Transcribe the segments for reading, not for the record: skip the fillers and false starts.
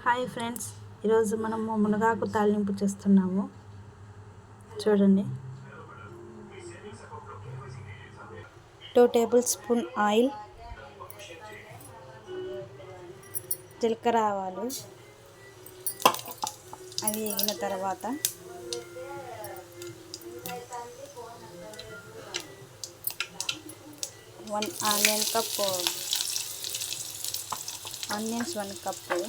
Hi friends, ఈరోజు మనము మునగాకు తాలింపు చేస్తున్నాము. చూడండి, 2 టేబుల్ స్పూన్ ఆయిల్, జీలకర్ర ఆవాలు అవి వేగిన తర్వాత 1 onion cup, onions 1 cup,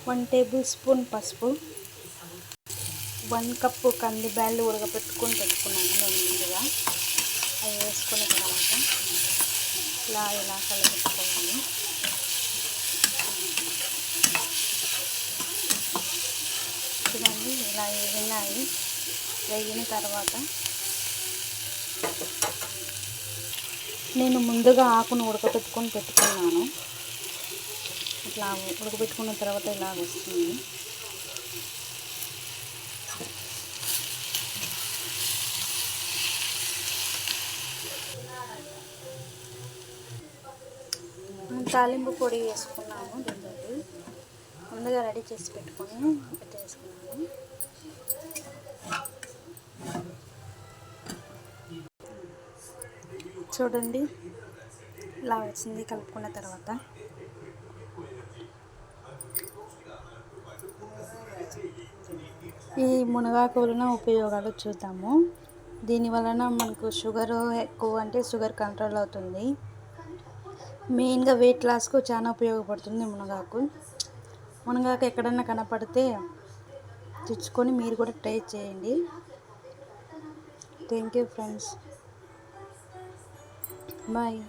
one table spoon పసుపు, 1 కప్పు కందిబ్యాళ్ళు ఉడకపెట్టుకొని పెట్టుకున్నాను నేను ముందుగా. అవి వేసుకున్న తర్వాత ఇలా కలుపుకోవాలి. చూడండి, ఇలా వేగిన తర్వాత నేను ముందుగా ఆకును ఉడకపెట్టుకొని పెట్టుకున్నాను. ఇట్లా ఉడకబెట్టుకున్న తర్వాత ఇలా వస్తుంది. తాలింపు పొడి వేసుకున్నాము. దీంతో ముందుగా రెడీ చేసి పెట్టుకొని పెట్టేసుకున్నాము. చూడండి, ఇలా వచ్చింది. కలుపుకున్న తర్వాత ఈ మునగాకు వలన ఉపయోగాలు చూద్దాము. దీని వలన మనకు షుగర్ ఎక్కువ, అంటే షుగర్ కంట్రోల్ అవుతుంది. మెయిన్గా వెయిట్ లాస్కు చాలా ఉపయోగపడుతుంది మునగాకు ఎక్కడన్నా కనపడితే తెచ్చుకొని మీరు కూడా ట్రై చేయండి. Thank you friends, bye.